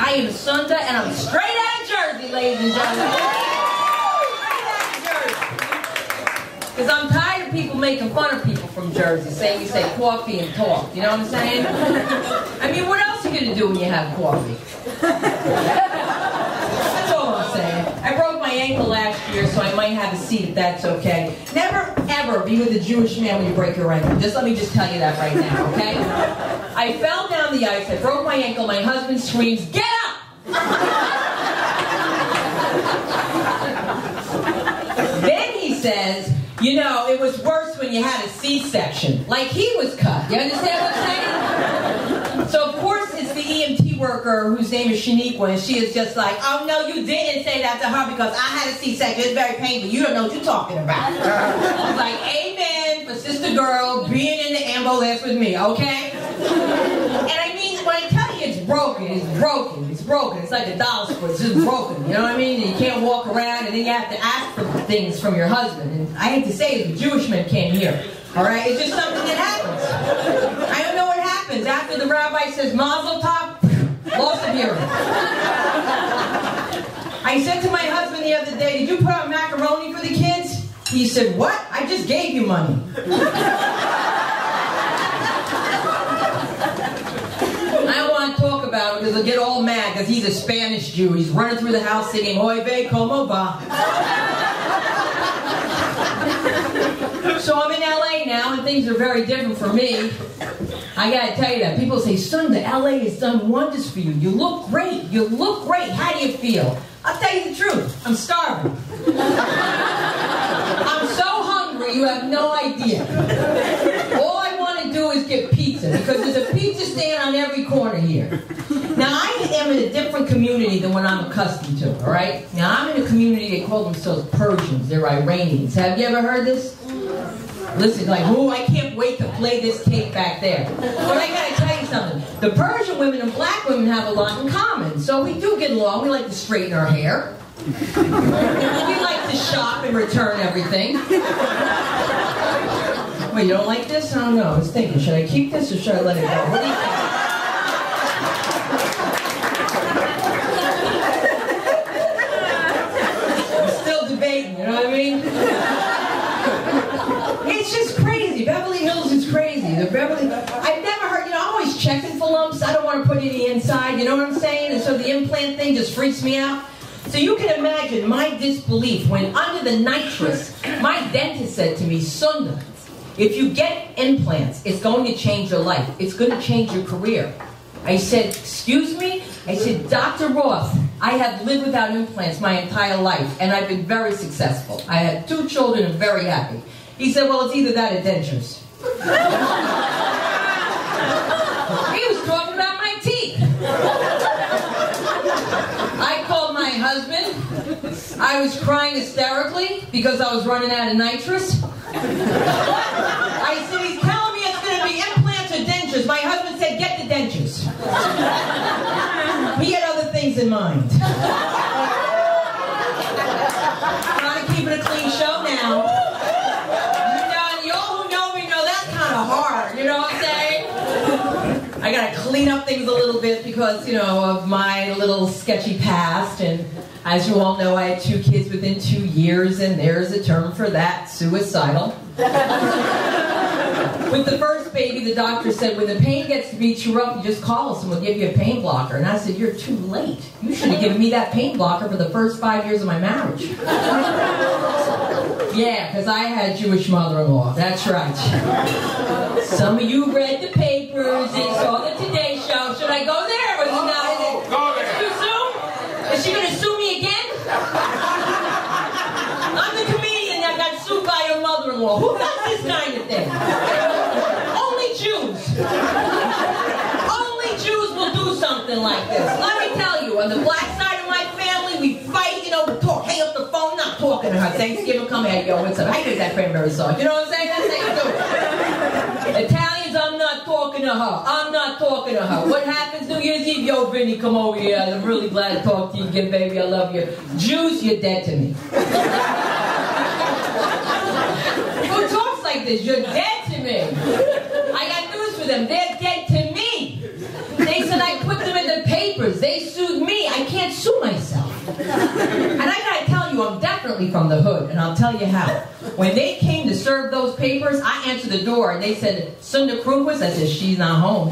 I am Sunda, and I'm straight out of Jersey, ladies and gentlemen. Because I'm tired of people making fun of people from Jersey, saying we say coffee and talk. You know what I'm saying? I mean, what else are you going to do when you have coffee? That's all I'm saying. I broke my ankle last year, so I might have a seat if that's okay. Never, ever be with a Jewish man when you break your ankle. Let me just tell you that right now, okay? I fell down the ice, I broke my ankle, my husband screams, "Get up!" Then he says, you know, it was worse when you had a C-section. Like he was cut. You understand what I'm saying? So, of course, it's the EMT worker whose name is Shaniqua, and she is just like, "Oh, no, you didn't say that to her because I had a C-section. It's very painful. You don't know what you're talking about." I was like, amen for sister girl being in the ambulance with me, okay? And I mean, when I tell you it's broken, it's broken. It's broken. It's like a doll sport. It's just broken. You know what I mean? And you can't walk around, and then you have to ask for things from your husband. And I hate to say it, but Jewish men can't hear. All right? It's just something that happens. I don't know what happens. After the rabbi says, "Mazel tov," loss of hearing. I said to my husband the other day, "Did you put out macaroni for the kids?" He said, "What? I just gave you money." I don't want to talk about it because he'll get all mad because he's a Spanish Jew. He's running through the house singing, "Hoy ve como va." So I'm in LA now and things are very different for me. I gotta tell you that. People say, "Sunda, LA has done wonders for you. You look great. You look great. How do you feel?" I'll tell you the truth. I'm starving. I'm so hungry you have no idea. All I want to do is get pizza because there's a pizza stand on every corner here. Now, I am in a different community than what I'm accustomed to, all right? Now, I'm in a community, they call themselves Persians. They're Iranians. Have you ever heard this? Listen, like, oh, I can't wait to play this tape back there. But I gotta tell you something. The Persian women and black women have a lot in common. So we do get along. We like to straighten our hair. We like to shop and return everything. Wait, you don't like this? I don't know. I was thinking, should I keep this or should I let it go? What do you think? I'm still debating, you know what I mean? It's just crazy. Beverly Hills is crazy. I've never heard, you know, I'm always checking for lumps. I don't want to put any inside, you know what I'm saying? And so the implant thing just freaks me out. So you can imagine my disbelief when under the nitrous, my dentist said to me, "Sunda, if you get implants, it's going to change your life. It's going to change your career." I said, "Excuse me?" I said, "Dr. Roth, I have lived without implants my entire life, and I've been very successful. I had 2 children and very happy." He said, "Well, it's either that or dentures." He was talking about my teeth. I called my husband. I was crying hysterically because I was running out of nitrous. I said, "He's telling me it's going to be implants or dentures." My husband said, "Get the dentures." He had other things in mind. Trying to keep it a clean show now. Hard, you know what I'm saying? I gotta clean up things a little bit because, you know, of my little sketchy past, and as you all know, I had 2 kids within 2 years, and there's a term for that, suicidal. With the first baby, the doctor said, when the pain gets to be too rough, you just call us and we'll give you a pain blocker. And I said, "You're too late. You should have given me that pain blocker for the first 5 years of my marriage." Yeah, because I had a Jewish mother-in-law. That's right. Some of you read the papers and saw the Today Show. Should I go there? Or is it not? Go there. Too soon? Is she going to sue me again? I'm the comedian that got sued by your mother-in-law. Who does this kind of thing? Only Jews. Only Jews will do something like this. Let me tell you, on the black side of my family, we fight, you know, we talk. Hang up the phone, not talking to her. Thanksgiving, come here, yo, what's up? I get that cranberry sauce. You know what I'm saying? That's how you do it. Italians, I'm not talking to her. I'm not talking to her. What happens New Year's Eve? Yo, Vinny, come over here. I'm really glad to talk to you again, baby. I love you. Jews, you're dead to me. Who talks like this? You're dead to me. I got news for them. They're dead to me. They said I put them in the papers. They sued me. from the hood, and I'll tell you how. When they came to serve those papers, I answered the door, and they said, Sunda Kruquist? I said, she's not home.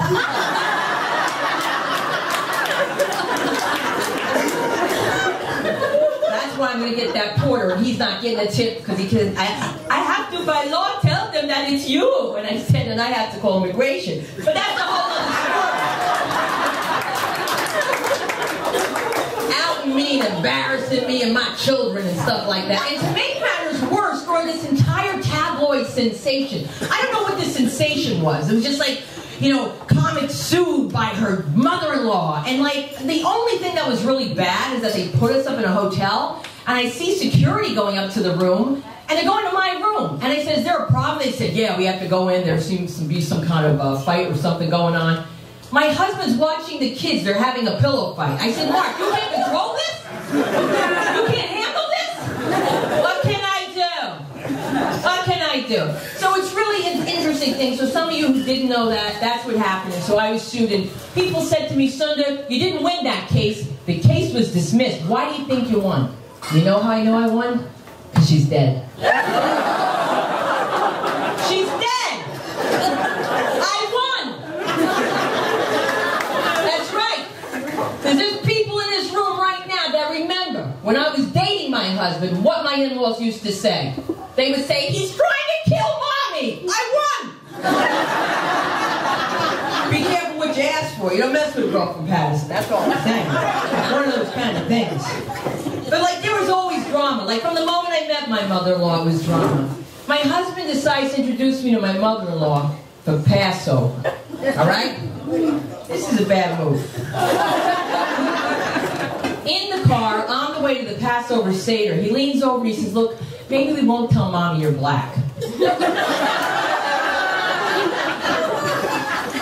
That's why I'm going to get that porter, and he's not getting a tip, because he can. I have to, by law, tell them that it's you. And I said, and I have to call immigration. But that's a whole other story. Out and mean, embarrassing me and my children and stuff like that. And to make matters worse, for this entire tabloid sensation, I don't know what the sensation was. It was just like, you know, comic sued by her mother-in-law. And like, the only thing that was really bad is that they put us up in a hotel, and I see security going up to the room, and they're going to my room. And I said, is there a problem? They said, yeah, we have to go in. There seems to be some kind of fight or something going on. My husband's watching the kids. They're having a pillow fight. I said, Mark, you can't control this? You can't handle this? What can I do? What can I do? So it's really an interesting thing. So some of you who didn't know that, that's what happened. And so I was sued, and people said to me, Sunda, you didn't win that case. The case was dismissed. Why do you think you won? You know how I know I won? Because she's dead. She's dead! I won! That's right. Because there's people in this room right now that remember when I was dating my husband, what my in-laws used to say. They would say, he's trying to kill Mommy! I won! Be careful what you ask for. You don't mess with a girl from Patterson. That's all I'm saying. It's one of those kind of things. But like, there was always drama. Like, from the moment I met my mother-in-law, it was drama. My husband decides to introduce me to my mother-in-law for Passover. All right? This is a bad move. In the car, on the way to the Passover Seder, he leans over and he says, look, maybe we won't tell Mommy you're black.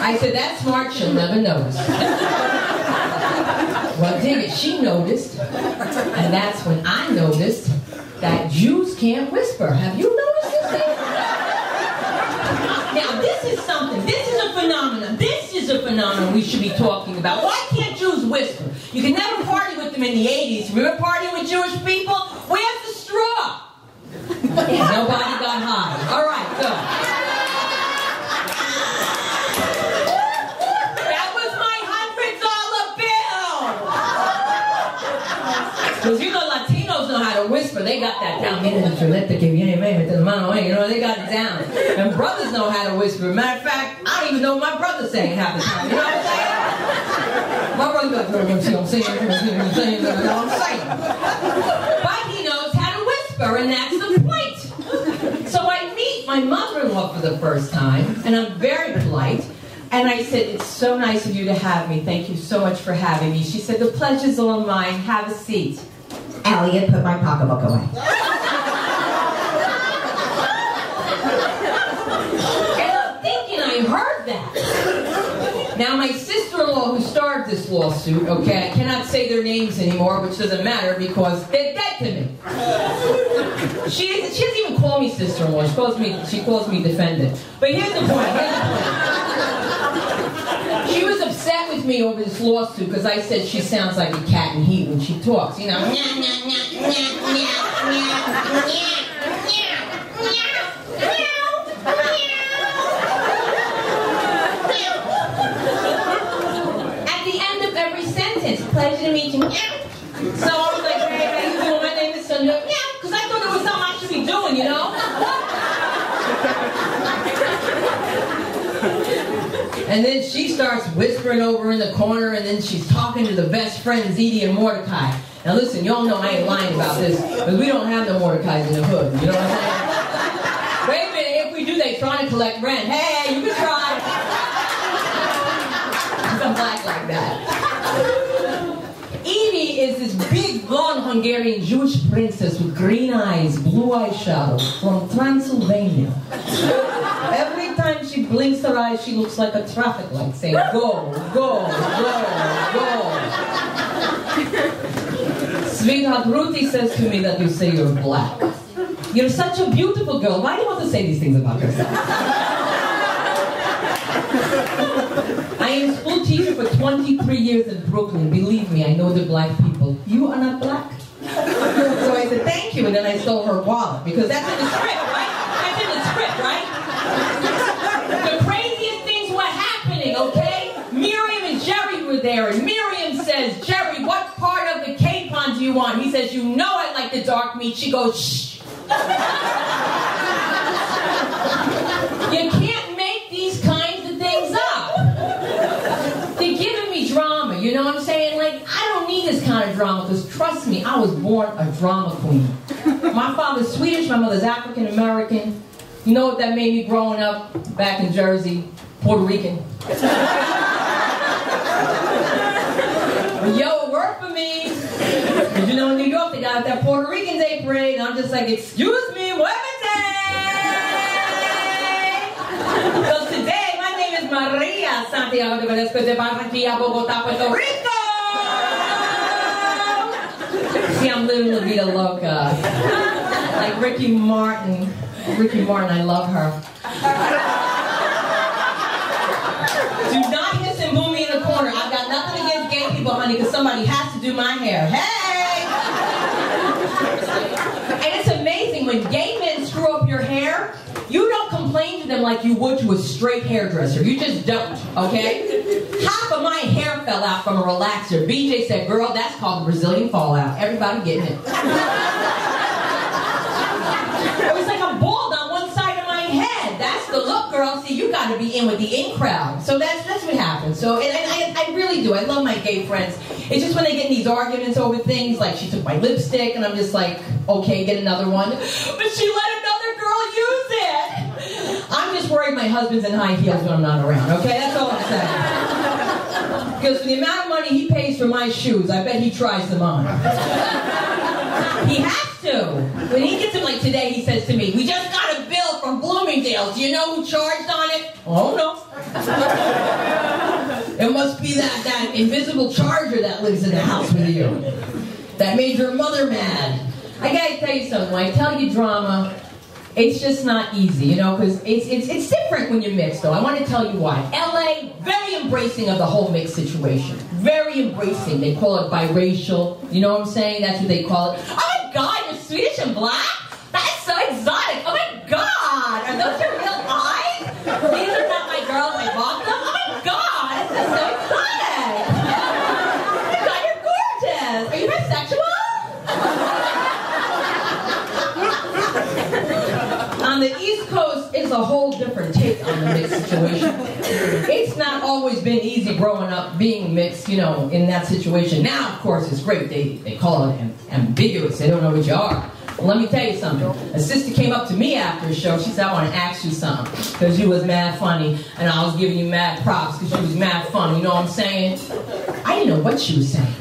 I said, that's smart, she'll never notice. Well, dig it, she noticed. And that's when I noticed that Jews can't whisper. Have you noticed this thing? Now, this is something. This is a phenomenon. This is a phenomenon we should be talking about. Why can't Jews whisper? You can never party with them in the 80s. We were partying with Jewish people. Where's the straw? Nobody got high. All right, go. Because you know Latinos know how to whisper. They got that down. You know, they got it down. And brothers know how to whisper. Matter of fact, I don't even know what my brother's saying half the time. You know what I'm saying? My brother goes, I'm saying. But he knows how to whisper, and that's the point. So I meet my mother-in-law for the first time, and I'm very polite. And I said, it's so nice of you to have me. Thank you so much for having me. She said, the pleasure's all mine. Have a seat. Elliot, put my pocketbook away. And I'm thinking I heard that. Now, my sister-in-law who started this lawsuit, okay, I cannot say their names anymore, which doesn't matter because they're dead to me. She doesn't even call me sister-in-law. She calls me defendant. But here's the point. She was upset with me over this lawsuit because I said she sounds like a cat in heat when she talks. You know, at the end of every sentence, pleasure to meet you. So I was like, hey, how you doing? My name is Sunda. Because I thought it was something I should be doing, you know? And then she starts whispering over in the corner, and then she's talking to the best friends, Edie and Mordecai. Now listen, y'all know I ain't lying about this, because we don't have no Mordecais in the hood, you know what I'm saying? Wait a minute, if we do, they trying to collect rent. Hey, you can try. I'm black like that. Edie is this big, blonde Hungarian Jewish princess with green eyes, blue eyeshadow, from Transylvania. Every time she blinks her eyes, she looks like a traffic light saying, go, go, go, go. Sweetheart, Ruthie says to me that you say you're black. You're such a beautiful girl. Why do you want to say these things about yourself? I am a school teacher for 23 years in Brooklyn. Believe me, I know the black people. You are not black. So I said, said, thank you, and then I stole her wallet, because that's in the script, right? That's in the script, right? The craziest things were happening, okay? Miriam and Jerry were there, and Miriam says, Jerry, what part of the capon do you want? He says, you know I like the dark meat. She goes, shh. You can't make these kinds of things up. They're giving me drama, you know what I'm saying? Like, I don't need this kind of drama, because trust me, I was born a drama queen. My father's Swedish, my mother's African American. You know what that made me growing up back in Jersey? Puerto Rican. But yo, it worked for me. Because you know in New York they got that Puerto Rican Day parade, and I'm just like, excuse me, women's day! So today, my name is Maria Santiago de Velasco de Barranquilla, Bogotá, Puerto Rico! See, I'm living La Vida Loca. Like Ricky Martin. Ricky Martin, I love her. Do not hiss and boo me in the corner. I've got nothing against gay people, honey, because somebody has to do my hair. Hey! And it's amazing, when gay men screw up your hair, you don't complain to them like you would to a straight hairdresser. You just don't, okay? Half of my hair fell out from a relaxer. BJ said, girl, that's called the Brazilian fallout. Everybody getting it. It was like I'm bald on one side of my head. That's the look, girl. See, you got to be in with the in crowd. So that's what happens. So, and I really do. I love my gay friends. It's just when they get in these arguments over things, like she took my lipstick, and I'm just like, okay, get another one. But she let another girl use it. I'm just worried my husband's in high heels when I'm not around, okay? That's all I'm saying. Because for the amount of money he pays for my shoes, I bet he tries them on. He has to. When he gets them, like today, he says to me, we just got a bill from Bloomingdale's. Do you know who charged on it? Oh, no. It must be that invisible charger that lives in the house with you. That made your mother mad. I gotta tell you something. When I tell you drama, it's just not easy, you know, because it's different when you're mixed, though. I want to tell you why. LA, very embracing of the whole mixed situation. Very embracing. They call it biracial. You know what I'm saying? That's what they call it. Oh my God, you're Swedish and black? That's so exotic. Oh my God, are those your real eyes? These are not my girls. I bought them. Oh my God, this is so exotic. Oh my God, you're gorgeous. Are you bisexual? On the East Coast, it's a whole different take on the mixed situation. It's not always been easy growing up being mixed, you know, in that situation. Now, of course, it's great. They call it ambiguous. They don't know what you are. Well, let me tell you something. A sister came up to me after a show. She said, I want to ask you something. Because you was mad funny, and I was giving you mad props because you was mad funny. You know what I'm saying? I didn't know what she was saying.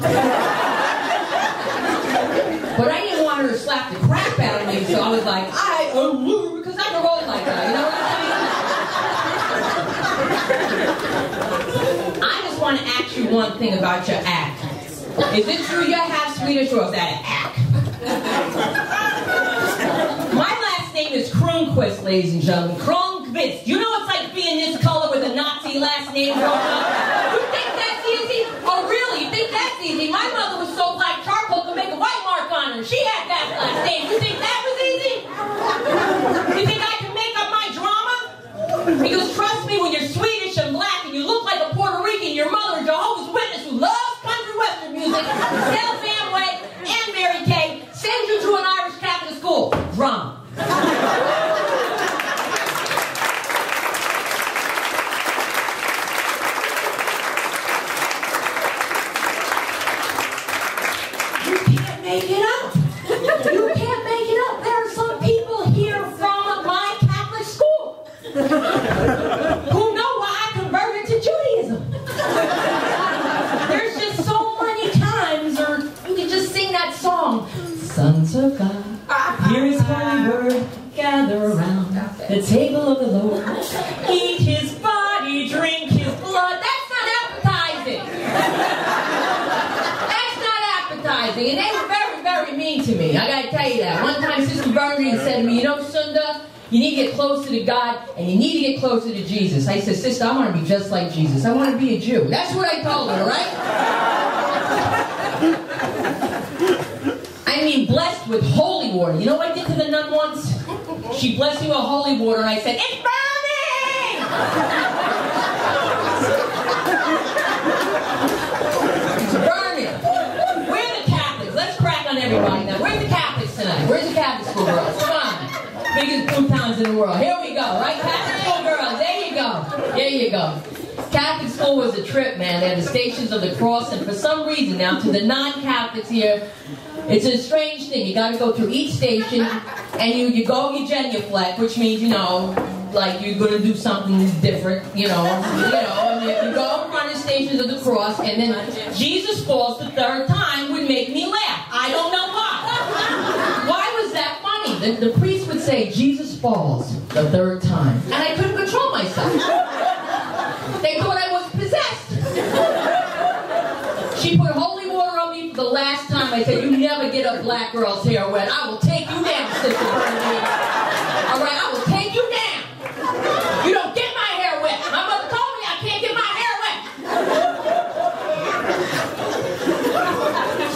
But I didn't want her to slap the crap out of me, so I was like, because I can roll like that, you know what I'm saying? I just want to ask you one thing about your act. Is it true you're half Swedish, or is that an act? My last name is Kronquist, ladies and gentlemen. Kronquist. You know it's like being this color with a Nazi last name growing up? You think that's easy? Oh, really? You think that's easy? My mother was so black, charcoal could make a white mark on her. She had that last name. You think that was easy? You think I can make up my drama? Because trust me, when you're Swedish and black and you look like a Puerto Rican, your mother, a Jehovah's Witness who loves country western music, sells Amway and Mary Kay, sends you to an Irish Catholic school. Drama. You can't make it up. You can't make it up. There are some people here from my Catholic school who know why I converted to Judaism. There's just so many times, or you can just sing that song. Sons of God, hear his holy word, gather around the table of the Lord. Eat his body, drink his blood. That's not appetizing. That's not appetizing. And they were very, very mean to me. I gotta tell you that. One time Sister Bernadine said to me, you know, Sunda, you need to get closer to God, and you need to get closer to Jesus. I said, sister, I want to be just like Jesus. I want to be a Jew. That's what I told her, right? I I mean blessed with holy water. You know what I did to the nun once? She blessed me with holy water and I said, "It's burning!" It's burning. Where are the Catholics? Let's crack on everybody now. Where's the Catholics tonight? Where's the Catholic school girls? Come on. Biggest boom towns in the world. Here we go, right? Catholic school girls. There you go. There you go. Catholic school was a trip, man. They had the Stations of the Cross, and for some reason, now to the non-Catholics here, it's a strange thing. You got to go through each station, and you go, you genuflect, which means, you know, like you're going to do something different, you know, and you go in front of the Stations of the Cross, and then Jesus falls the third time would make me laugh. I don't know why. Why was that funny? The priest would say, "Jesus falls the third time," and I couldn't control myself. They thought I was possessed. She put holy water on me for the last time. I said, "You never get a black girl's hair wet. I will take you down, Sister Bernadine. All right, I will take you down. You don't get my hair wet. My mother told me I can't get my hair wet."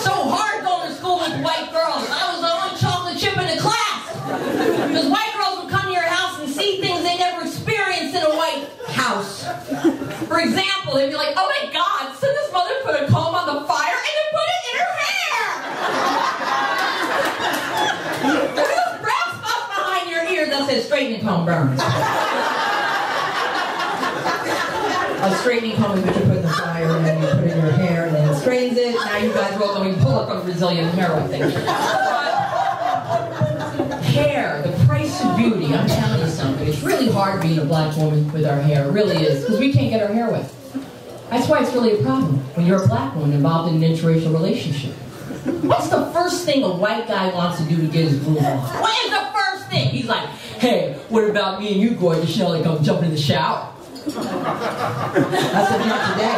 So hard going to school with white girls. I was the only chocolate chip in the class. Because white girls would come to your house and see things they never experienced in a white house. For example, they'd be like, "Oh my God, Cinder's mother put a comb on the fire and then put it in her hair. Look at those brown spots behind your ears that says straightening comb burns." A straightening comb is what you put in the fire and then you put it in your hair and then it straightens it. Now you guys are all going to pull up on Brazilian hair, I think. Hair, the price of beauty. I'm telling you something. It's really hard being a black woman with our hair. It really is. Because we can't get our hair wet. That's why it's really a problem when you're a black woman involved in an interracial relationship. What's the first thing a white guy wants to do to get his groove on? What is the first thing? He's like, "Hey, what about me and you, gorgeous? You know, like I'm jumping in the shower." That's what not today.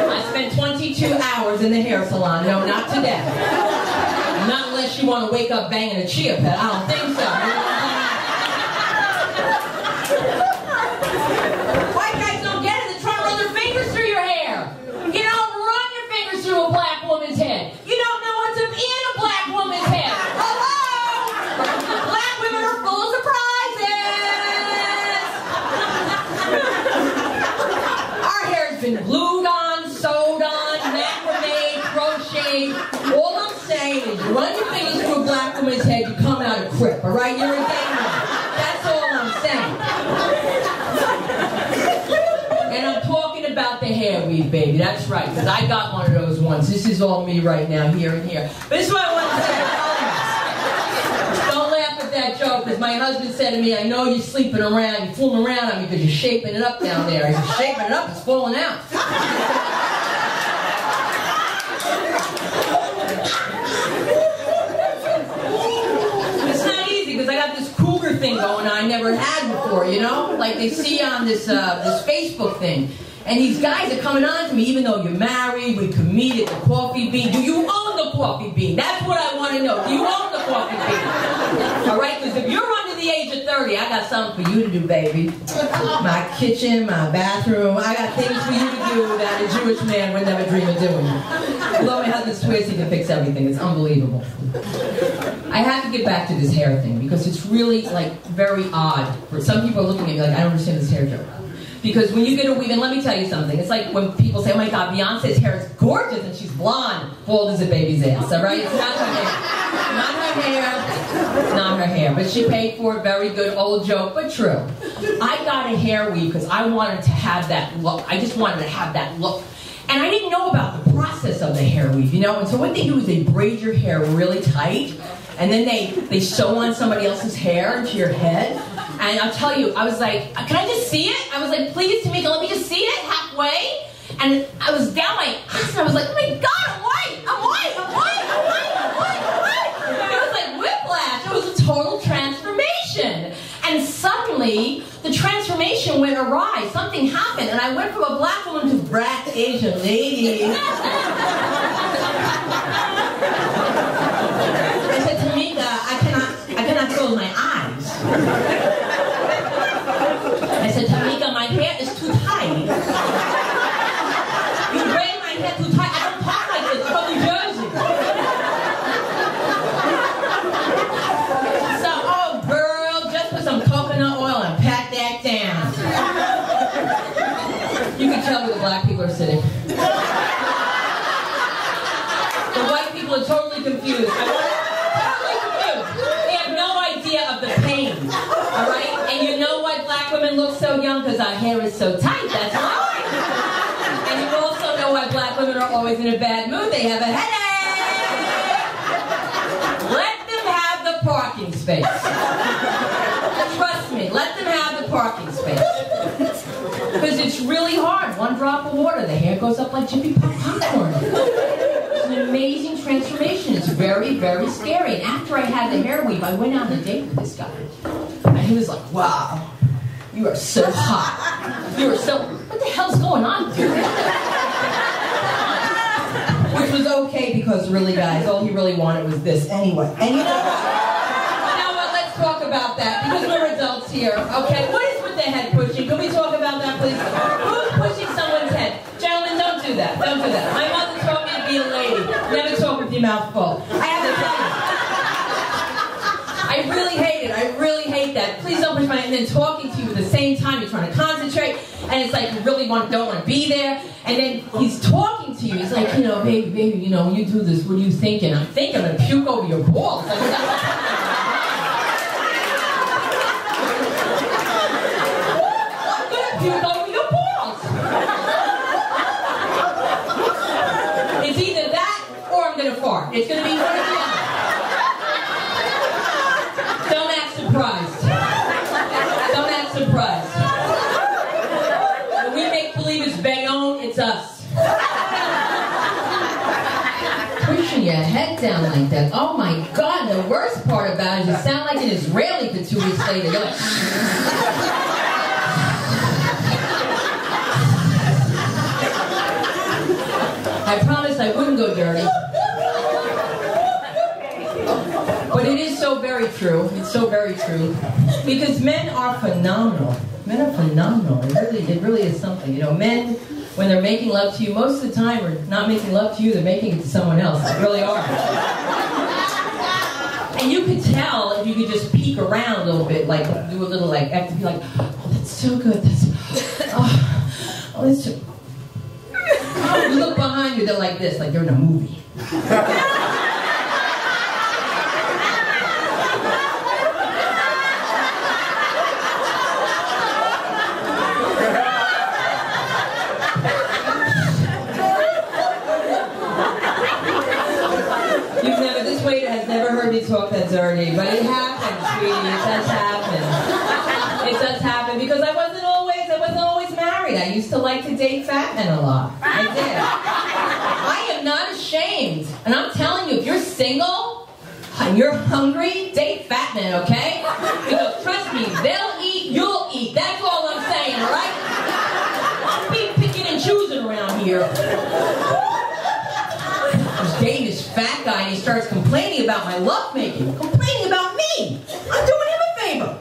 I spent 22 hours in the hair salon. No, not today. Not unless you want to wake up banging a chia pet. I don't think so. White guys don't get it. They're trying to run their fingers through your hair. You don't run your fingers through a black woman's head. You don't know what's in a black woman's head. Hello? Black women are full of surprises. Our hair's been glued on, sewed on, macrame, crocheted. All I'm saying is you run your fingers through a black woman's head, you come out a crip, all right? You're a gangrene. That's all I'm saying. And I'm talking about the hair weave, baby. That's right, because I got one of those once. This is all me right now, here and here. But this is what I want to say. Don't laugh at that joke, because my husband said to me, "I know you're sleeping around, you're fooling around on me because you're shaping it up down there." He's shaping it up, it's falling out. It's not easy, because I got this cougar thing going on I never had before, you know? Like they see on this Facebook thing. And these guys are coming on to me, even though you're married, we could meet at the Coffee Bean. Do you own the Coffee Bean? That's what I want to know. Do you own the Coffee Bean? All right, because if you're under the age of 30, I got something for you to do, baby. My kitchen, my bathroom, I got things for you to do that a Jewish man would never dream of doing. Although my husband swears he can fix everything. It's unbelievable. I have to get back to this hair thing, because it's really, like, very odd. Some people are looking at me like, I don't understand this hair joke. Because when you get a weave, and let me tell you something, it's like when people say, "Oh my God, Beyonce's hair is gorgeous and she's blonde." Bald as a baby's ass, all right? It's not her hair. Not her hair. It's not her hair. But she paid for it. Very good old joke, but true. I got a hair weave because I wanted to have that look. I just wanted to have that look. And I didn't know about the process of the hair weave, you know? And so what they do is they braid your hair really tight, and then they sew on somebody else's hair into your head. And I'll tell you, I was like, "Can I just see it?" I was like, "Please, Tamika, let me just see it halfway." And I was down my ass, and I was like, "Oh my God, I'm white! I'm white! I'm white! I'm white! I'm white! I'm white!" It was like whiplash. It was a total transformation. And suddenly, the transformation went awry. Something happened, and I went from a black woman to brat Asian lady. I said, "Tamika, I cannot close my eyes." I said, "Tamika, my hair is too tight. You braid my hair too tight. I don't talk coconut oil and pat that down. You can tell where the black people are sitting. The white people are totally confused. Totally confused. They have no idea of the pain. All right? And you know why black women look so young? Because our hair is so tight. That's why. And you also know why black women are always in a bad mood. They have a headache. Let them have the parking space. Trust me, let them have the parking space. Because it's really hard. One drop of water, the hair goes up like Jiffy Pop popcorn. It's an amazing transformation. It's very, very scary. And after I had the hair weave, I went on a date with this guy. And he was like, wow, you are so hot. You are so... What the hell's going on, dude? Which was okay because really, guys, all he really wanted was this anyway. And you know what? Let's talk about that because we're adults here, okay? What is with the head pushing? Can we talk about that, please? Who's pushing someone's head? Gentlemen, don't do that. Don't do that. My mother taught me to be a lady. Never talk with your mouth full. I have to tell you. I really hate it. I really hate that. Please don't push my head. And then talking to you at the same time, you're trying to concentrate, and it's like you really don't want to be there. And then he's talking to you. He's like, you know, baby, you know, when you do this, what are you thinking? I'm thinking I'm going to puke over your balls. Like, puke over your balls. It's either that or I'm going to fart. It's going to be one or the other. Don't act surprised. Don't act surprised. When we make believe it's Bayonne, it's us. Pushing your head down like that. Oh my God, the worst part about it is you sound like an Israeli for 2 weeks later. You're like... I promised I wouldn't go dirty. But it is so very true. It's so very true. Because men are phenomenal. Men are phenomenal. It really is something. You know, men, when they're making love to you, most of the time are not making love to you, they're making it to someone else. They really are. And you could tell if you could just peek around a little bit, like do a little like act to be like, oh, that's so good. That's that's so. You look behind you, they're like this, like they're in a movie. This waiter has never heard me talk that dirty, but it happens, sweetie. It does happen. It does happen because I wasn't always married. I used to like to date fat men a lot. I did. I am not ashamed. And I'm telling you, if you're single and you're hungry, date fat men, okay? Because trust me, they'll eat, you'll eat. That's all I'm saying, all right? Don't be picking and choosing around here. I was dating this fat guy and he starts complaining about my lovemaking. Complaining about me. I'm doing him a favor.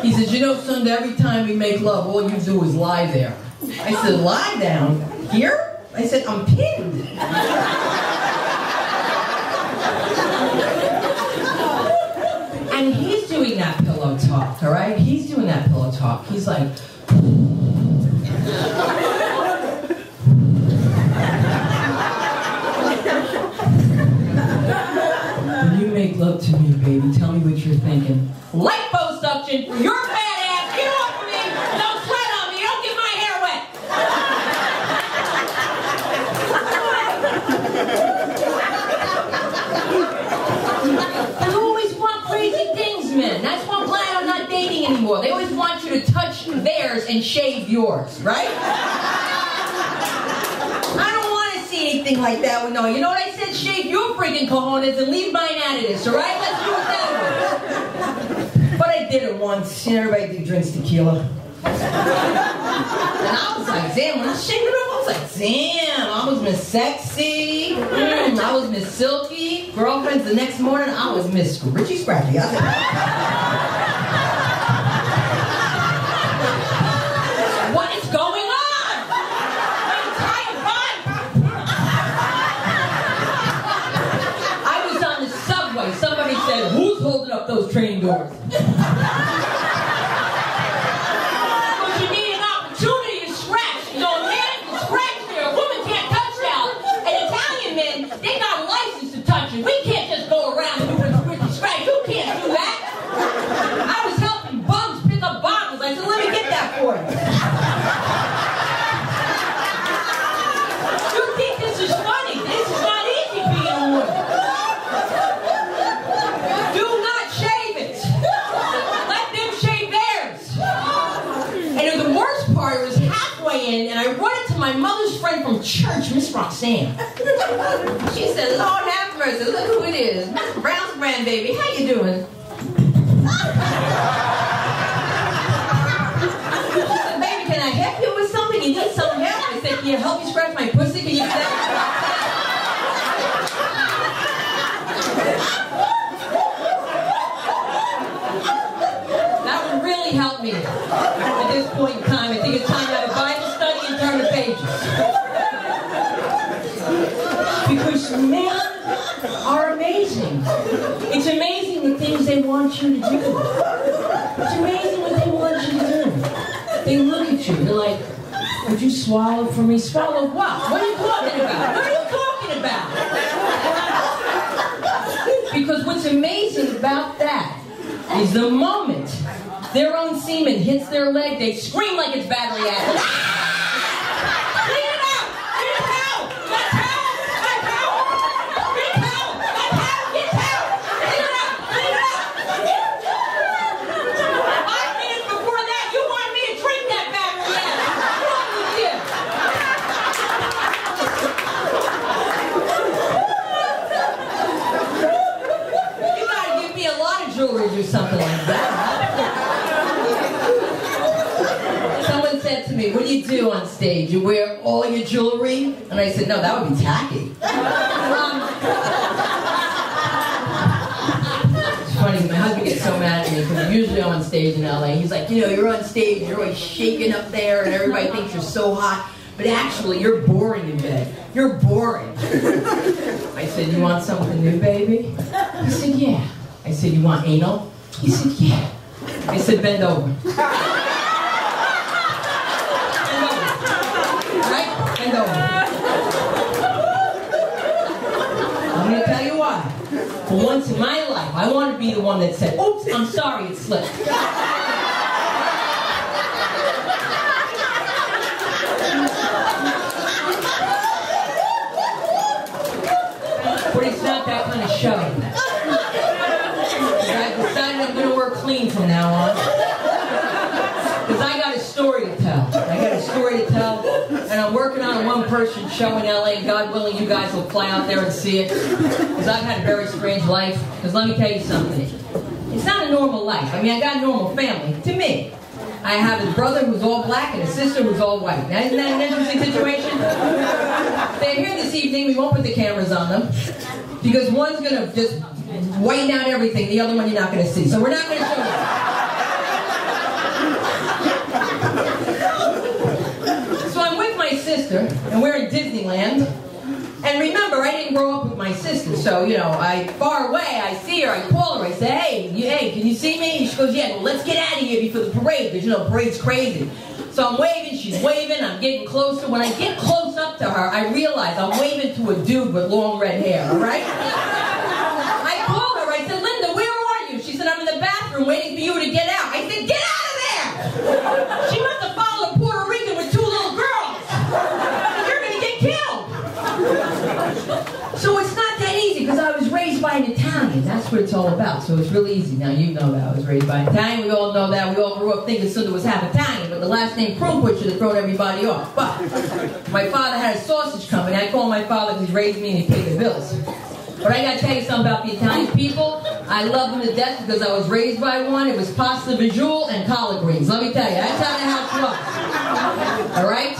He says, you know, son, every time we make love, all you do is lie there. I said, lie down? Here? I said, I'm pinned. And he's doing that pillow talk, all right? He's doing that pillow talk. He's like... When you make love to me, baby, tell me what you're thinking. Liposuction for your fat ass! Get off of me! Don't sweat on me! Don't get my hair wet! They always want crazy things, men. That's why I'm glad I'm not dating anymore. They always want you to touch theirs and shave yours, right? I don't want to see anything like that. No, you know what I said? Shave your freaking cojones and leave mine out of this, all right? Let's do it that way. But I did it once. You know, everybody drinks tequila. And I was like, damn, when I shaved it off, I was like, damn, I was Miss Sexy. I was Miss Silky. Girlfriends, the next morning, I was Miss Richie Scrappy. I was like, what is going on? I'm tired, fun. I was on the subway. Somebody said, who's holding a those train doors. Because you need an opportunity to scratch. You know, a man can scratch there, a woman can't touch that. And Italian men, they got a license to touch it. We can't just go around doing scratch. You can't do that. I was helping bums pick up bottles. I said, let me get that for you. You think this is funny? This is not easy being a woman. Do not shave it. Let them shave theirs. And the worst part, it was halfway in, and I run into my mother's friend from church, Miss Roxanne. She said, Lord have mercy, look who it is. Mr. Brown's grandbaby, how you doing? She said, baby, can I help you with something? You need some help? I said, can you help me scratch my pussy? Can you do that? That would really help me at this point in time. I think it's time to have a Bible study and turn the pages. Because men are amazing. It's amazing the things they want you to do. It's amazing what they want you to do. They look at you, they're like, would you swallow for me? Swallow what? What are you talking about? What are you talking about? Because what's amazing about that is the moment their own semen hits their leg, they scream like it's battery acid. Clean it out! Get a towel! Get a towel! Get a towel! Get a towel! Get a towel! Clean it out! Clean it out! 5 minutes before that, you wanted me to drink that battery acid. What's wrong with you? You gotta give me a lot of jewelry or something like that. Someone said to me, what do you do on stage? You wear all your jewelry? And I said, no, that would be tacky. It's funny, my husband gets so mad at me because usually I'm on stage in LA. He's like, you know, you're on stage, you're always shaking up there and everybody thinks you're so hot. But actually, you're boring in bed. You're boring. I said, you want something new, baby? He said, yeah. I said, you want anal? He said, yeah. I said, bend over. Bend over. I'm going to tell you why. For once in my life, I want to be the one that said, oops, I'm sorry, it slipped. But it's not that kind of show. I decided I'm going to work clean from now on. Because I got a story to tell. I got a story to tell. And I'm working on a one-person show in LA. God willing, you guys will fly out there and see it. Because I've had a very strange life. Because let me tell you something. It's not a normal life. I mean, I got a normal family. To me. I have a brother who's all black and a sister who's all white. Now, isn't that an interesting situation? They're here this evening. We won't put the cameras on them. Because one's going to just whiten out everything. The other one you're not going to see. So we're not going to show you. So I'm with my sister, and we're in Disneyland. And remember, I didn't grow up with my sister, so, you know, far away, I see her, I call her, I say, hey, can you see me? She goes, yeah, well, let's get out of here before the parade, because, you know, the parade's crazy. So I'm waving, she's waving, I'm getting closer. When I get close up to her, I realize I'm waving to a dude with long red hair, all right? I called her, I said, Linda, where are you? She said, I'm in the bathroom waiting for you to get out. I said, get out of there! She must have followed a Puerto Rican with 2 little girls. You're going to get killed. So it's not that easy, because I was raised by an Italian. That's what it's all about. So it's really easy. Now, you know that I was raised by an Italian. We all know that. We all grew up thinking Sunda was half Italian, but the last name Crumwood should have thrown everybody off. But my father had a sausage company. I call my father because he raised me and he paid the bills. But I got to tell you something about the Italian people. I love them to death because I was raised by one. It was pasta visual and collard greens. Let me tell you, that's how the house was. All right?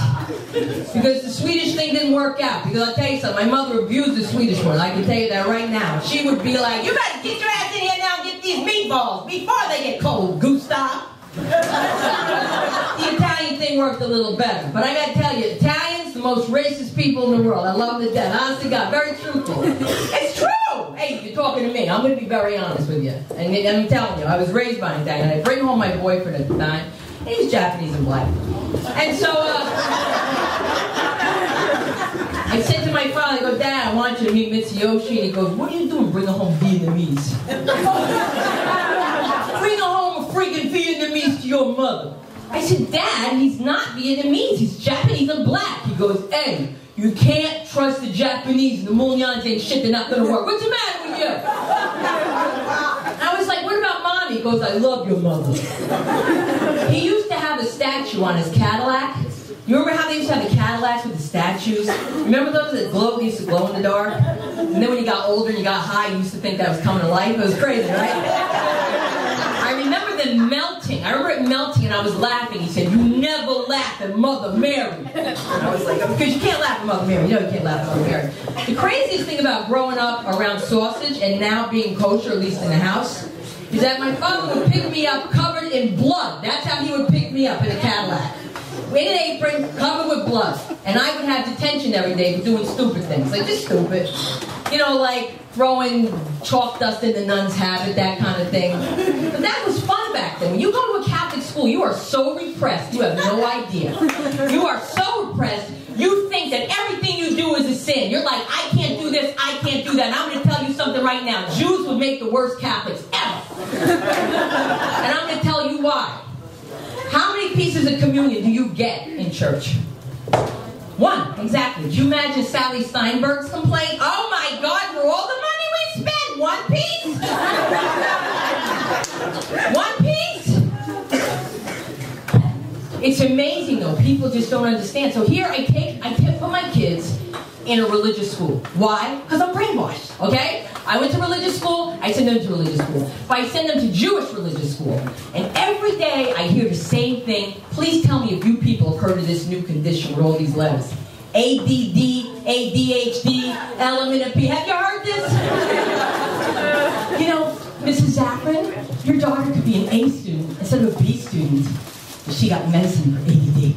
Because the Swedish thing didn't work out. Because I'll tell you something, my mother abused the Swedish one. I can tell you that right now. She would be like, you better get your ass in here now and get these meatballs before they get cold, Gustav. The Italian thing worked a little better. But I gotta tell you, Italians, the most racist people in the world. I love them to death. Honest to God, very truthful. It's true! hey, you're talking to me. I'm going to be very honest with you. And I'm telling you, I was raised by that. And I bring home my boyfriend at the time. And he's Japanese and black. And so, I said to my father, I go, Dad, I want you to meet Mitsuyoshi. And he goes, what are you doing bringing home Vietnamese? Bringing home a freaking Vietnamese to your mother. I said, Dad, he's not Vietnamese. He's Japanese and black. He goes, hey, you can't trust the Japanese. The Mulians ain't shit. They're not going to work. What's the matter with you? I was like, what about Mommy? He goes, I love your mother. He used to have a statue on his Cadillac. You remember how they used to have the Cadillacs with the statues? Remember those that glowed, used to glow in the dark? And then when you got older and you got high, you used to think that was coming to life. It was crazy, right? I remember them melting. I remember it melting and I was laughing. He said, you never laugh at Mother Mary. And I was like, because you can't laugh at Mother Mary. You know you can't laugh at Mother Mary. The craziest thing about growing up around sausage and now being kosher, at least in the house, is that my father would pick me up covered in blood. That's how he would pick me up in a Cadillac. In an apron, covered with blood. And I would have detention every day for doing stupid things. Like, just stupid. You know, like throwing chalk dust in the nun's habit, that kind of thing. But that was fun back then. When you go to a Catholic school, you are so repressed, you have no idea. You are so repressed, you think that everything you do is a sin. You're like, I can't do this, I can't do that. And I'm going to tell you something right now. Jews would make the worst Catholics ever. And I'm going to tell you why. How many pieces of communion do you get in church? One, exactly. Do you imagine Sally Steinberg's complaint? Oh my God, for all the money we spent, one piece? One piece? It's amazing though, people just don't understand. So here I put my kids in a religious school. Why? Because I'm brainwashed, okay? I went to religious school, I send them to religious school. But I send them to Jewish religious school. And every day I hear the same thing. Please tell me if you people have heard of this new condition with all these letters. ADD, ADHD, element of P. Have you heard this? You know, Mrs. Zaffron, your daughter could be an A student instead of a B student. But she got medicine for ADD.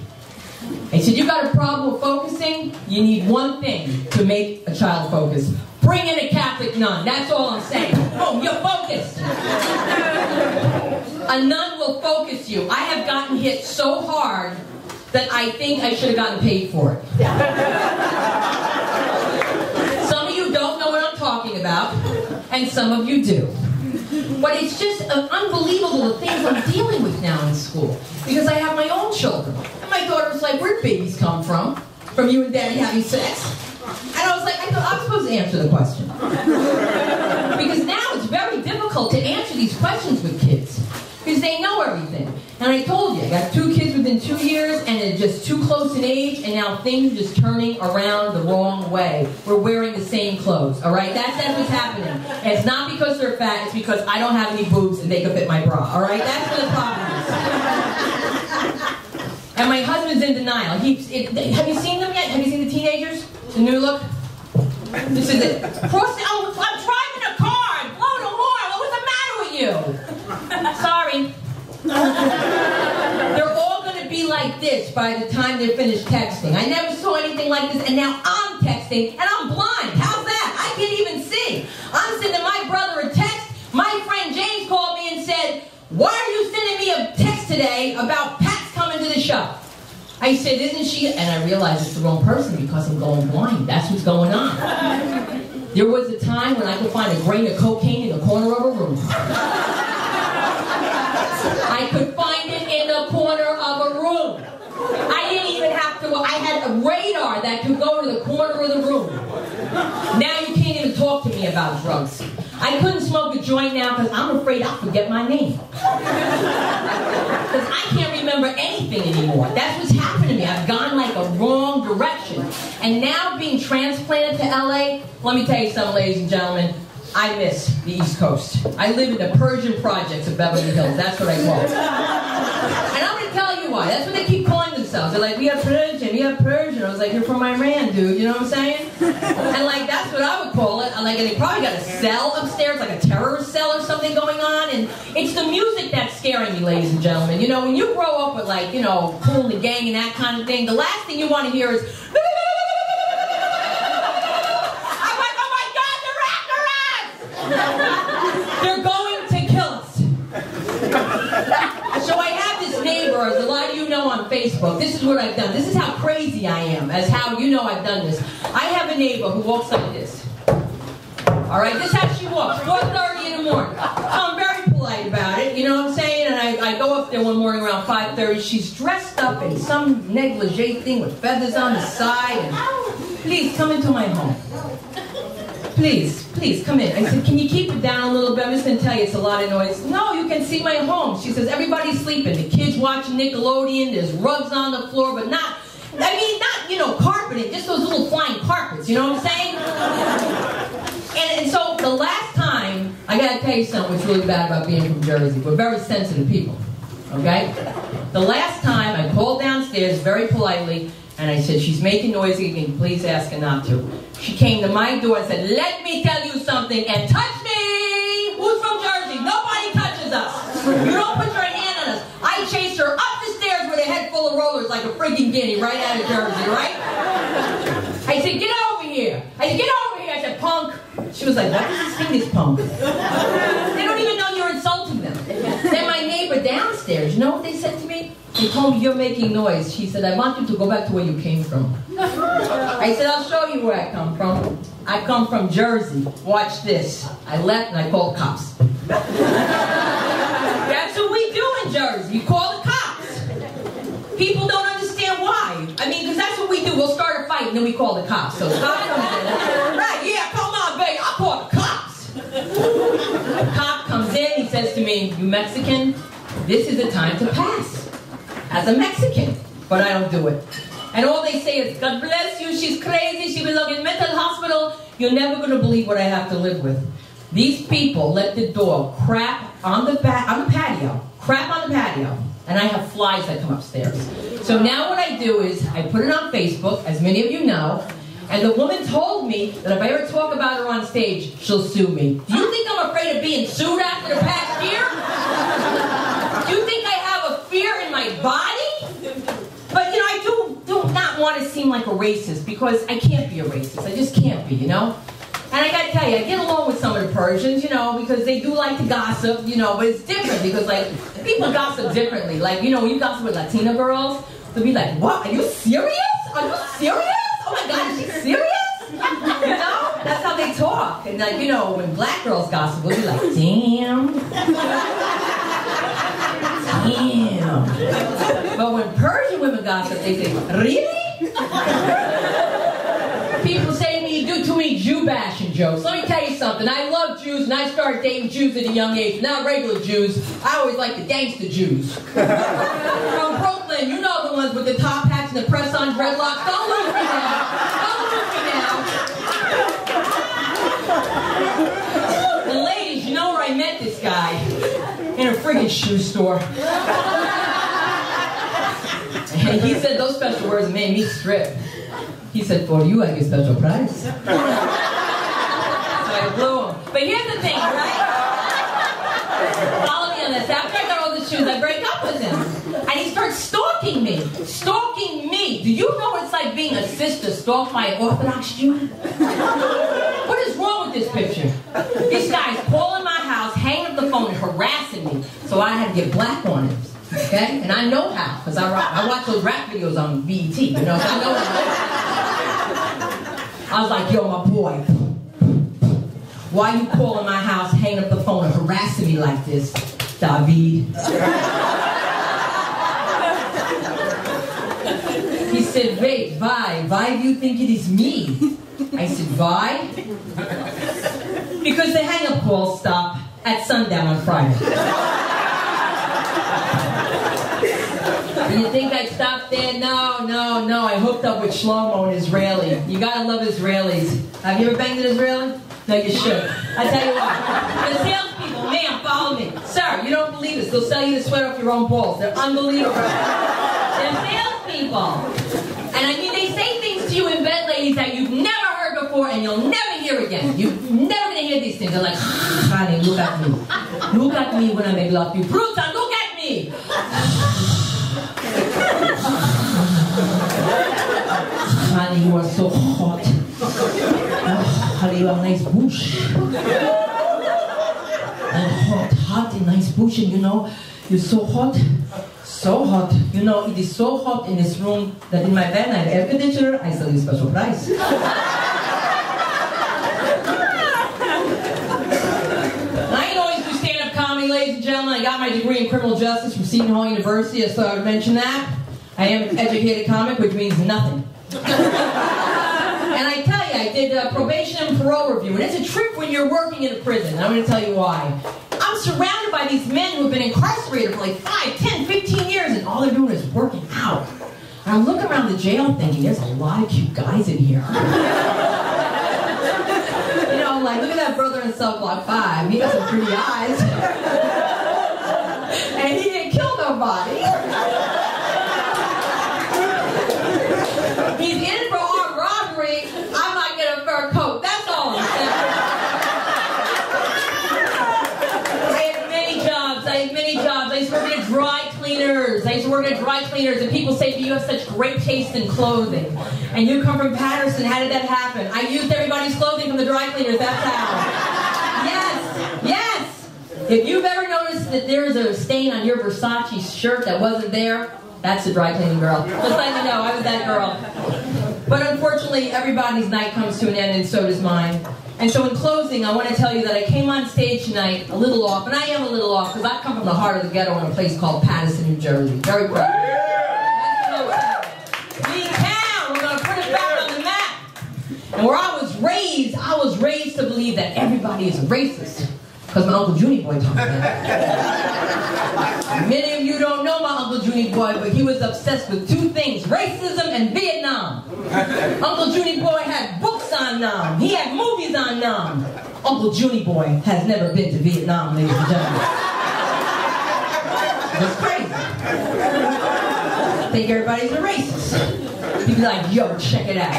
I said, you got a problem with focusing? You need one thing to make a child focus. Bring in a Catholic nun. That's all I'm saying. Boom, you're focused. A nun will focus you. I have gotten hit so hard that I think I should have gotten paid for it. Some of you don't know what I'm talking about, and some of you do. But it's just unbelievable the things I'm dealing with now in school. Because I have my own children. And my daughter was like, where'd babies come from? From you and Daddy having sex? And I was like, I'm supposed to answer the question. Because now it's very difficult to answer these questions with kids. Because they know everything. And I told you, I got 2 kids within 2 years, and they're just too close in age, and now things are just turning around the wrong way. We're wearing the same clothes, all right? That's what's happening. And it's not because they're fat, it's because I don't have any boobs and they can fit my bra, all right? That's what the problem is. And my husband's in denial. Have you seen them yet? Have you seen the teenagers? The new look? This is it. I'm driving a car. Blow the horn. What's the matter with you? Sorry. They're all going to be like this by the time they're finished texting. I never saw anything like this, and now I'm texting, and I'm blind. How's that? I can't even see. I'm sending my brother a text. My friend James called me and said, why are you sending me a text today about Pat's coming to the show? I said, isn't she? And I realized it's the wrong person because I'm going blind. That's what's going on. There was a time when I could find a grain of cocaine in the corner of a room. I could find it in the corner of a room. I didn't even have to, I had a radar that could go to the corner of the room. Now you can't even talk to me about drugs. I couldn't smoke a joint now because I'm afraid I'll forget my name. Because I can't remember anything anymore. That's what's happened to me. I've gone like a wrong direction. And now being transplanted to LA, let me tell you something, ladies and gentlemen. I miss the East Coast. I live in the Persian projects of Beverly Hills. That's what I call it. And I'm going to tell you why. That's what they keep calling themselves. They're like, we have Persian, we have Persian. I was like, you're from Iran, dude. You know what I'm saying? And like, that's what I would call it. I'm like, and they probably got a cell upstairs, like a terrorist cell or something going on. And it's the music that's scaring me, ladies and gentlemen. You know, when you grow up with like, you know, Kool and the Gang and that kind of thing, the last thing you want to hear is, They're going to kill us. So I have this neighbor, as a lot of you know on Facebook. This is what I've done. This is how crazy I am, as how you know I've done this. I have a neighbor who walks like this. All right, this is how she walks, 4:30 in the morning. So I'm very polite about it, you know what I'm saying? And I go up there one morning around 5:30. She's dressed up in some negligee thing with feathers on the side. And, please, come into my home. Please, please, come in. I said, can you keep it down a little bit? I'm just going to tell you, it's a lot of noise. No, you can see my home. She says, everybody's sleeping. The kids watching Nickelodeon. There's rugs on the floor, but not, you know, carpeting. Just those little flying carpets, you know what I'm saying? And so the last time, I got to tell you something what's really bad about being from Jersey. We're very sensitive people, okay? The last time, I called downstairs very politely, and I said, she's making noise again, please ask her not to. She came to my door and said, let me tell you something, and touch me! Who's from Jersey? Nobody touches us. You don't put your hand on us. I chased her up the stairs with a head full of rollers like a freaking guinea right out of Jersey, right? I said, get over here. I said, get over here. I said, punk. She was like, what does this thing is punk? They don't even know you're insulting them. Then my neighbor downstairs, you know what they said to me? They told me, you're making noise. She said, I want you to go back to where you came from. I said, I'll show you where I come from. I come from Jersey. Watch this. I left and I called cops. That's what we do in Jersey. You call the cops. People don't understand why. I mean, because that's what we do. We'll start a fight and then we call the cops. So stop comes in. Right, yeah, come on, baby. I'll call the cops. A cop comes in. He says to me, you Mexican? This is the time to pass. As a Mexican, but I don't do it. And all they say is, God bless you, she's crazy, she belongs in mental hospital. You're never going to believe what I have to live with. These people let the dog crap on the patio, and I have flies that come upstairs. So now what I do is, I put it on Facebook, as many of you know, and the woman told me that if I ever talk about her on stage, she'll sue me. Do you think I'm afraid of being sued after the past year? Do you think I have a fear in my body? But, you know, I do not want to seem like a racist, because I can't be a racist. I just can't be, you know? And I got to tell you, I get along with some of the Persians, you know, because they do like to gossip, you know, but it's different because, like, people gossip differently. Like, you know, when you gossip with Latina girls, they'll be like, what? Are you serious? Are you serious? Oh my God, is she serious? You know? That's how they talk. And, like, you know, when black girls gossip, we'll be like, damn. Damn. But when Persian women gossip, they say, really? People say to me, you do too many Jew bashing jokes. Let me tell you something. I love Jews, and I started dating Jews at a young age. Not regular Jews. I always like the gangster Jews. From Brooklyn, you know the ones with the top hats and the press-on dreadlocks. Don't lose me now. Don't lose me now. And ladies, you know where I met this guy? In a friggin' shoe store. And he said those special words made me strip. He said, for you, I get special price. So I blew him. But here's the thing, right? Follow me on this. After I got all the shoes, I break up with him. And he starts stalking me. Stalking me. Do you know what it's like being a sister stalked by an Orthodox Jew? What is wrong with this picture? This guy's calling my house, hanging up the phone, and harassing me. So I had to get black on him. Okay? And I know how, because I watch those rap videos on BET, you know, so I know how. I was like, yo, my boy, why you calling my house, hanging up the phone, and harassing me like this, David? He said, wait, why do you think it is me? I said, why? Because the hang-up calls stop at sundown on Friday. You think I'd stop there? No. I hooked up with Shlomo, an Israeli. You gotta love Israelis. Have you ever banged an Israeli? No, you should. I tell you what. The salespeople, ma'am, follow me. Sir, you don't believe this. They'll sell you the sweat off your own balls. They're unbelievable. They're salespeople. And I mean, they say things to you in bed, ladies, that you've never heard before and you'll never hear again. You're never gonna hear these things. They're like, honey, look at me. Look at me when I make love to you. Bruta, look at me. Honey, you are so hot. Oh, honey, you have a nice bush. hot and nice bushing, you know. You're so hot. So hot. You know, it is so hot in this room that in my van I have air conditioner. I sell you special price. Ladies and gentlemen, I got my degree in criminal justice from Seton Hall University. I thought I would mention that. I am an educated comic, which means nothing. And I tell you, I did probation and parole review, and it's a trip when you're working in a prison. I'm going to tell you why. I'm surrounded by these men who have been incarcerated for like 5, 10, 15 years, and all they're doing is working out. And I'm looking around the jail thinking, there's a lot of cute guys in here. Like, look at that brother in cell block 5. He got some pretty eyes. And he didn't kill nobody. He's in for armed robbery. I might get a fur coat. That's all I'm saying. I had many jobs. I used to work at dry cleaners. And people say to me, you have such great taste in clothing. And you come from Patterson. How did that happen? I used everybody's clothing from the dry cleaners. That's how. Yes. If you've ever noticed that there's a stain on your Versace shirt that wasn't there, that's the dry cleaning girl. Just letting you know, I was that girl. But unfortunately, everybody's night comes to an end, and so does mine. And so in closing, I want to tell you that I came on stage tonight a little off, and I am a little off because I come from the heart of the ghetto in a place called Patterson, New Jersey. Very proud. We're going to put it back on the map. And where I was raised to believe that everybody is a racist. Because my Uncle Junie Boy taught me that. Many of you don't know my Uncle Junie Boy, but he was obsessed with 2 things, racism and Vietnam. Uncle Junie Boy had books on Nam. He had movies on Nam. Uncle Junie Boy has never been to Vietnam, ladies and gentlemen. That's crazy. I think everybody's a racist. You'd be like, yo, check it out.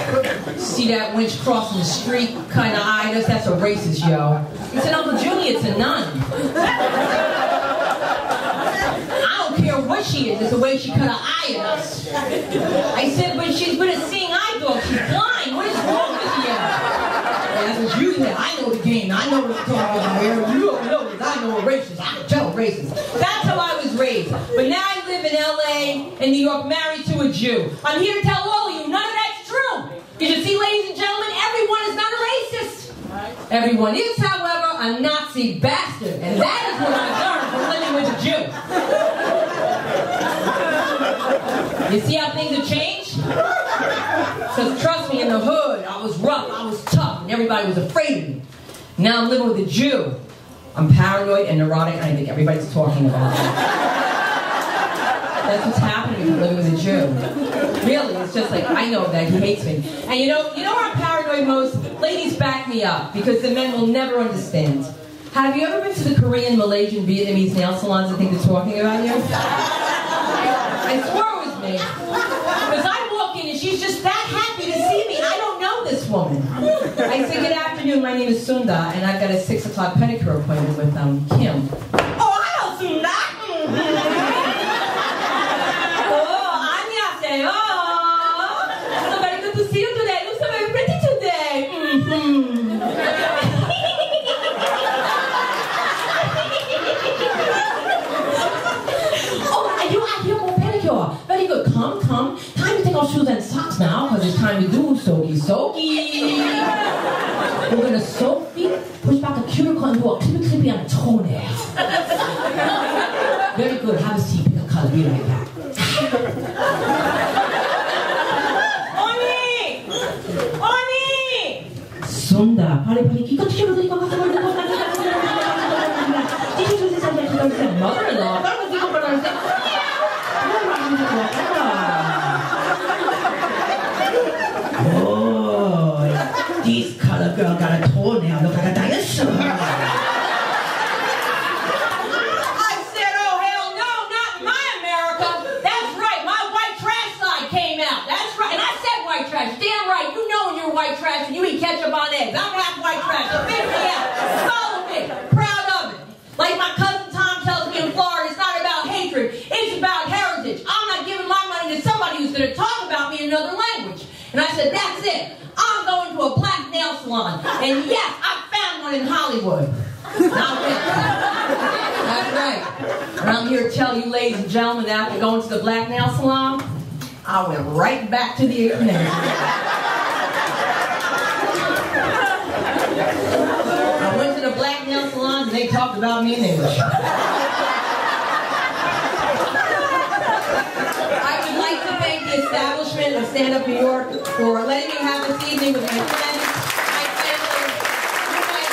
See that wench crossing the street, kind of eyed us? That's a racist, yo. He said, Uncle Junie, it's a nun. I don't care what she is, it's the way she cut her eye at us. I said, but she's with a seeing eye dog, she's blind, what is wrong with you? And that's what you said, I know the game, I know what I'm talking about here. You don't know this, I know a racist, I can tell racist. That's how I was raised. But now I live in LA and New York, married to a Jew. I'm here to tell all of you, none of that's true. You should see, ladies and gentlemen, everyone is not a racist. Everyone is, however, a Nazi bastard. And that is what I learned from living with a Jew. You see how things have changed? Because trust me, in the hood, I was rough, I was tough, and everybody was afraid of me. Now I'm living with a Jew. I'm paranoid and neurotic, and I think everybody's talking about me. That's what's happening when you're living with a Jew. Really, it's just like, I know that he hates me. And you know where I'm paranoid most? Ladies, back me up, because the men will never understand. Have you ever been to the Korean, Malaysian, Vietnamese nail salons that think they're talking about you? I swore it was me. Because I walk in and she's just that happy to see me. I don't know this woman. I say, good afternoon, my name is Sunda, and I've got a 6 o'clock pedicure appointment with Kim. Oh, I know Sunda! Very good. Come. Time to take off shoes and socks now, because it's time to do soaky. We're going to soak feet, push back a cuticle, and do a clippy on a toenail. Very good. Have a seat. Pick a color. Be right back. Oni! Sunda. Pare. Mother-in-law. Oh, this color girl got a toenail. Look like a dinosaur. I said, oh, hell no, not in my America. That's right, my white trash side came out. That's right, and I said white trash. Damn right, you know when you're white trash and you eat ketchup on eggs. I'm half white trash, so figure me out. Follow me, proud of it. Like my cousin Tom tells me in Florida, it's not about hatred, it's about heritage. I'm not giving my money to somebody who's going to talk about me in another language. And I said, that's it. I'm going to a black nail salon. And yes, I found one in Hollywood. Not And I'm here to tell you, ladies and gentlemen, that after going to the black nail salon, I went right back to the gymnasium. I went to the black nail salon and they talked about me in English. I would like to thank the establishment of Standup New York for letting me have this evening with my friends, my family, with my privilege.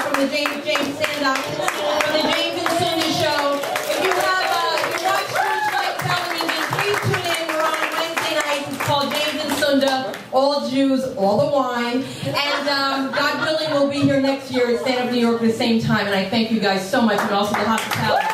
From the James Stand-Up, from the James and Sunda Show. If you watch First Light Television, please tune in. We're on Wednesday nights. It's called James and Sunda, all Jews, all the wine. And God willing, we'll be here next year at Stand Up New York at the same time. And I thank you guys so much, and also the hospitality.